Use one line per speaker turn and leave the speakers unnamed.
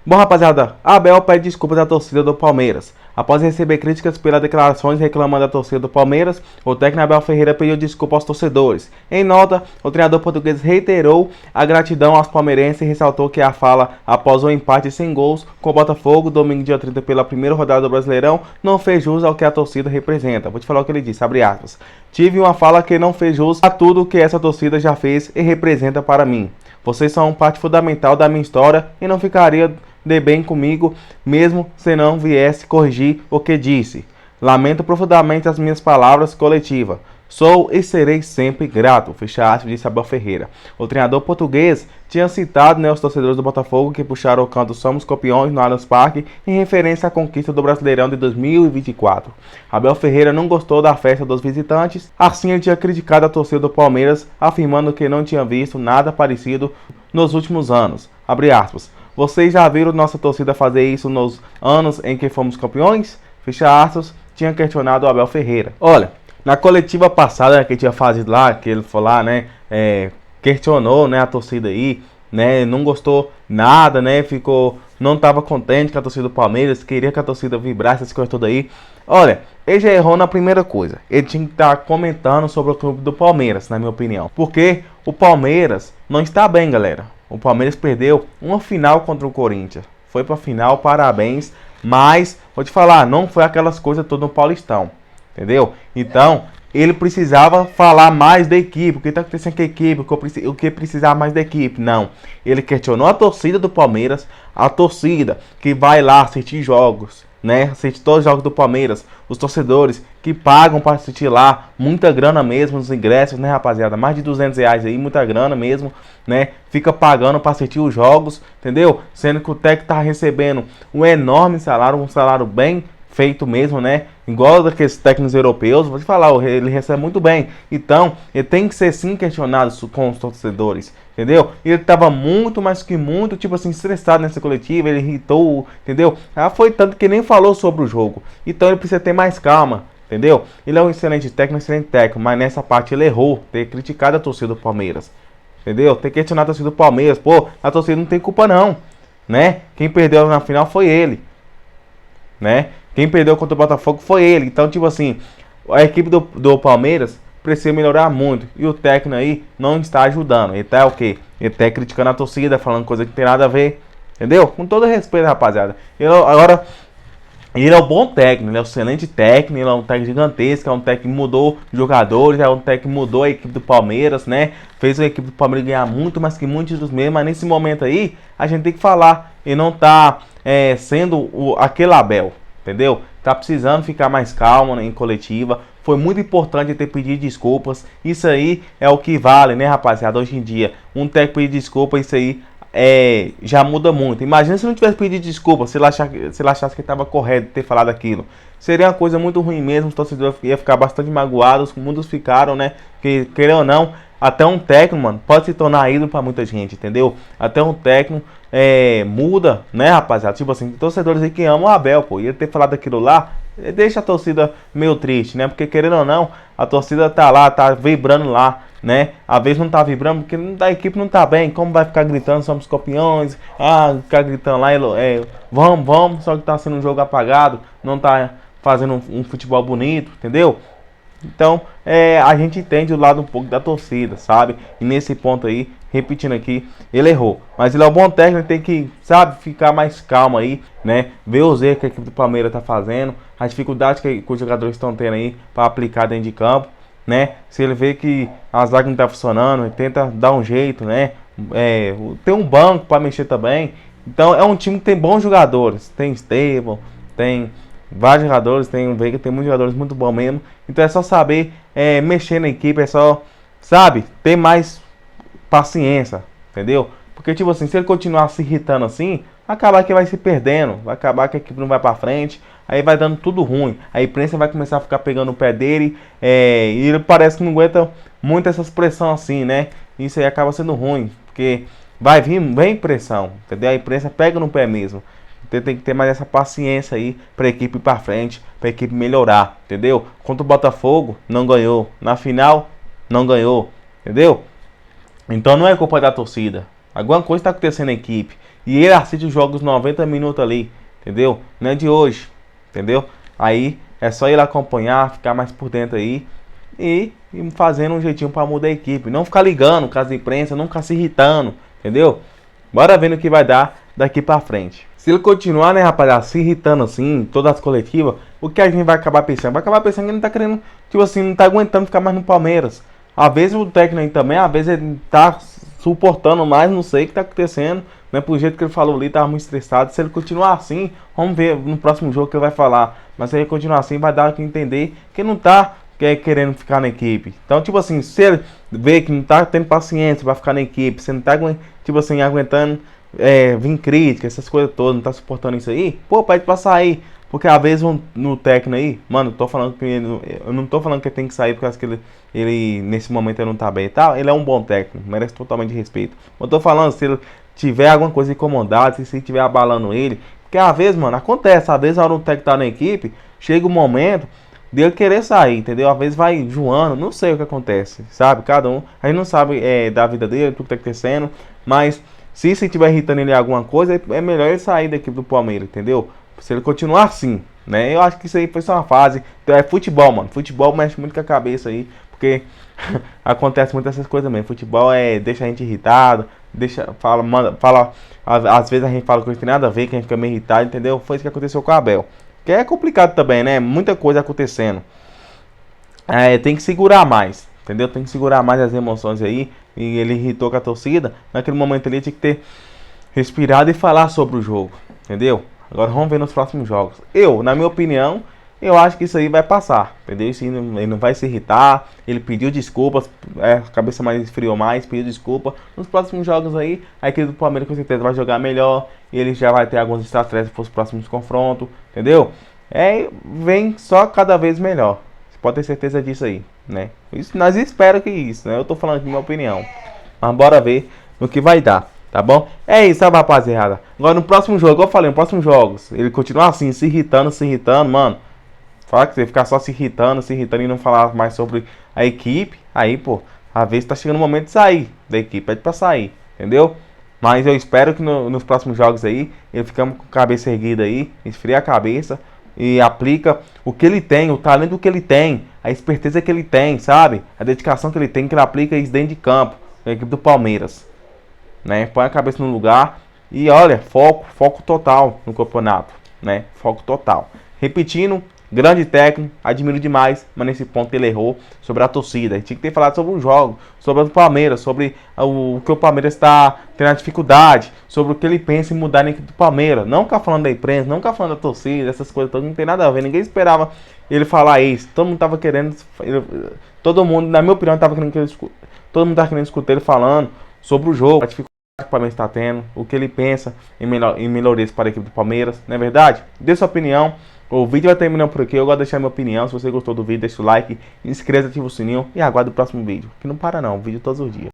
Bom, rapaziada, Abel pede desculpas à torcida do Palmeiras. Após receber críticas pelas declarações reclamando da torcida do Palmeiras, o técnico Abel Ferreira pediu desculpa aos torcedores. Em nota, o treinador português reiterou a gratidão aos palmeirenses e ressaltou que a fala após o empate sem gols com o Botafogo, domingo dia 30 pela primeira rodada do Brasileirão, não fez jus ao que a torcida representa. Vou te falar o que ele disse, abre aspas. Tive uma fala que não fez jus a tudo que essa torcida já fez e representa para mim. Vocês são parte fundamental da minha história e não ficaria de bem comigo, mesmo se não viesse corrigir o que disse. Lamento profundamente as minhas palavras coletivas. Sou e serei sempre grato, fecha aspas, disse Abel Ferreira. O treinador português tinha citado os torcedores do Botafogo que puxaram o canto Somos Campeões no Allianz Parque em referência à conquista do Brasileirão de 2024. Abel Ferreira não gostou da festa dos visitantes, assim ele tinha criticado a torcida do Palmeiras, afirmando que não tinha visto nada parecido nos últimos anos. Abre aspas. Vocês já viram nossa torcida fazer isso nos anos em que fomos campeões? Fecha aspas, tinha questionado o Abel Ferreira. Olha, na coletiva passada que tinha fazido lá, que ele foi lá, né, questionou, né, a torcida aí, né, não gostou nada, né, não estava contente com a torcida do Palmeiras, queria que a torcida vibrasse, essas coisas todas aí. Olha, ele já errou na primeira coisa, ele tinha que estar comentando sobre o clube do Palmeiras, na minha opinião, porque o Palmeiras não está bem, galera. O Palmeiras perdeu uma final contra o Corinthians. Foi pra final, parabéns. Mas, vou te falar, não foi aquelas coisas todas no Paulistão. Entendeu? Então, ele precisava falar mais da equipe. O que está acontecendo com a equipe? O que precisava mais da equipe? Não. Ele questionou a torcida do Palmeiras. A torcida que vai lá assistir jogos, né? Assistir todos os jogos do Palmeiras. Os torcedores que pagam para assistir lá. Muita grana mesmo nos ingressos, né, rapaziada? Mais de R$200 aí, muita grana mesmo, né? Fica pagando para assistir os jogos, entendeu? Sendo que o técnico tá recebendo um enorme salário, um salário bem feito mesmo, né? Igual daqueles técnicos europeus, vou te falar, ele recebe muito bem. Então, ele tem que ser sim questionado com os torcedores, entendeu? Ele tava muito, mais que muito, tipo assim, estressado nessa coletiva, ele irritou, entendeu? Foi tanto que nem falou sobre o jogo. Então, ele precisa ter mais calma, entendeu? Ele é um excelente técnico, mas nessa parte ele errou, ter criticado a torcida do Palmeiras, entendeu? Ter questionado a torcida do Palmeiras, pô, a torcida não tem culpa não, né? Quem perdeu na final foi ele, né? Quem perdeu contra o Botafogo foi ele. Então, tipo assim, a equipe do Palmeiras precisa melhorar muito. E o técnico aí não está ajudando. Ele tá o quê? Ele tá criticando a torcida, falando coisa que não tem nada a ver. Entendeu? Com todo respeito, rapaziada. Ele é um bom técnico, ele é um excelente técnico, ele é um técnico gigantesco, é um técnico que mudou jogadores, é um técnico que mudou a equipe do Palmeiras, né? Fez a equipe do Palmeiras ganhar muito, mais que muitos dos mesmos, mas nesse momento aí, a gente tem que falar. Ele não tá sendo aquele Abel. Entendeu? Tá precisando ficar mais calmo, né, em coletiva. Foi muito importante ter pedido desculpas. Isso aí é o que vale, né, rapaziada? Hoje em dia, um técnico pedir desculpa, isso aí já muda muito. Imagina se não tivesse pedido desculpa, se ele achasse que estava correto ter falado aquilo. Seria uma coisa muito ruim mesmo. Os torcedores iam ficar bastante magoados. Muitos ficaram, né? Que, querendo ou não, até um técnico, mano, pode se tornar ídolo pra muita gente, entendeu? Até um técnico muda, né, rapaziada? Tipo assim, torcedores aí que amam o Abel, pô, ia ter falado aquilo lá, deixa a torcida meio triste, né? Porque querendo ou não, a torcida tá lá, tá vibrando lá, né? Às vezes não tá vibrando porque a equipe não tá bem. Como vai ficar gritando, somos campeões? Ficar gritando lá, vamos, só que tá sendo um jogo apagado, não tá fazendo um futebol bonito, entendeu? Então, a gente entende o lado um pouco da torcida, sabe? E nesse ponto aí, repetindo aqui, ele errou. Mas ele é um bom técnico, tem que, sabe, ficar mais calmo aí, né? Ver os erros que a equipe do Palmeiras tá fazendo, as dificuldades que os jogadores estão tendo aí para aplicar dentro de campo, né? Se ele vê que a zaga não tá funcionando, ele tenta dar um jeito, né? Tem um banco para mexer também. Então, é um time que tem bons jogadores. Tem Estevão, tem vários jogadores, tem muitos jogadores muito bons mesmo. Então é só saber mexer na equipe, é só, sabe, ter mais paciência, entendeu? Porque tipo assim, se ele continuar se irritando assim, vai acabar que vai se perdendo, vai acabar que a equipe não vai pra frente, aí vai dando tudo ruim. A imprensa vai começar a ficar pegando o pé dele, e ele parece que não aguenta muito essas pressão assim, né? Isso aí acaba sendo ruim, porque vem pressão, entendeu? A imprensa pega no pé mesmo. Então tem que ter mais essa paciência aí pra equipe ir pra frente, pra equipe melhorar, entendeu? Contra o Botafogo, não ganhou. Na final, não ganhou, entendeu? Então não é culpa da torcida. Alguma coisa tá acontecendo na equipe. E ele assiste os jogos 90 minutos ali, entendeu? Não é de hoje, entendeu? Aí é só ir lá acompanhar, ficar mais por dentro aí e fazendo um jeitinho para mudar a equipe. Não ficar ligando com as imprensa, não ficar se irritando, entendeu? Bora ver no que vai dar daqui pra frente. Se ele continuar, né, rapaziada, se irritando assim, todas as coletivas, o que a gente vai acabar pensando? Vai acabar pensando que ele não tá querendo, tipo assim, não tá aguentando ficar mais no Palmeiras. Às vezes o técnico aí também, às vezes ele tá suportando mais, não sei o que tá acontecendo, né? Por jeito que ele falou ali, tava muito estressado. Se ele continuar assim, vamos ver no próximo jogo que ele vai falar. Mas se ele continuar assim, vai dar a entender que ele não tá querendo ficar na equipe. Então, tipo assim, se ele vê que não tá tendo paciência pra ficar na equipe, você não tá, tipo assim, aguentando vir crítica, essas coisas todas, não tá suportando isso aí, pô, pede pra sair. Porque às vezes no técnico aí, mano, eu não tô falando que ele tem que sair porque acho que ele nesse momento ele não tá bem e tal. Ele é um bom técnico, merece totalmente respeito. Eu tô falando, se ele tiver alguma coisa incomodada, se tiver abalando ele, porque às vezes, mano, acontece, às vezes a hora o técnico tá na equipe, chega um momento dele querer sair, entendeu? Às vezes vai joando, não sei o que acontece, sabe? Cada um, a gente não sabe da vida dele, tudo que tá acontecendo, mas se estiver irritando ele alguma coisa, é melhor ele sair da equipe do Palmeiras, entendeu? Se ele continuar assim, né? Eu acho que isso aí foi só uma fase. Então é futebol, mano. Futebol mexe muito com a cabeça aí, porque acontece muito essas coisas mesmo. Futebol deixa a gente irritado, às vezes a gente fala coisa que tem nada a ver, que a gente fica meio irritado, entendeu? Foi isso que aconteceu com o Abel. Que é complicado também, né? Muita coisa acontecendo. Tem que segurar mais, entendeu? Tem que segurar mais as emoções aí. E ele irritou com a torcida. Naquele momento ele tinha que ter respirado e falar sobre o jogo, entendeu? Agora vamos ver nos próximos jogos. Na minha opinião, eu acho que isso aí vai passar, entendeu? Ele não vai se irritar. Ele pediu desculpas, a cabeça mais esfriou mais, pediu desculpa. Nos próximos jogos aí, a equipe do Palmeiras com certeza vai jogar melhor. E ele já vai ter algumas estratégias para os próximos confrontos, entendeu? Vem só cada vez melhor. Você pode ter certeza disso aí, né? Nós esperamos que isso, né? Eu tô falando de minha opinião. Mas bora ver no que vai dar. Tá bom? É isso, sabe, rapaziada? Agora no próximo jogo, eu falei, no próximo jogos, ele continuar assim, se irritando, mano. Fala que você ficar só se irritando e não falar mais sobre a equipe. Aí, pô, às vezes tá chegando o momento de sair da equipe, pede pra sair, entendeu? Mas eu espero que nos próximos jogos aí, ele fica com a cabeça erguida aí, esfria a cabeça e aplica o que ele tem, o talento que ele tem, a esperteza que ele tem, sabe? A dedicação que ele tem, que ele aplica isso dentro de campo, na equipe do Palmeiras. Né? Põe a cabeça no lugar e olha, foco total no campeonato, né? Foco total. Repetindo, grande técnico, admiro demais, mas nesse ponto ele errou sobre a torcida. Ele tinha que ter falado sobre o jogo, sobre o Palmeiras, sobre o que o Palmeiras está tendo dificuldade, sobre o que ele pensa em mudar na equipe do Palmeiras. Não ficar falando da imprensa, não ficar falando da torcida, essas coisas todas, não tem nada a ver. Ninguém esperava ele falar isso. Todo mundo tava querendo, todo mundo, na minha opinião, tava querendo todo mundo tava querendo escutar ele falando sobre o jogo, a dificuldade que o Palmeiras está tendo, o que ele pensa em melhorias para a equipe do Palmeiras, não é verdade? Dê sua opinião. O vídeo vai terminando por aqui. Eu gosto de deixar minha opinião. Se você gostou do vídeo, deixa o like, inscreva-se, ativa o sininho e aguarde o próximo vídeo. Que não para não, vídeo todos os dias.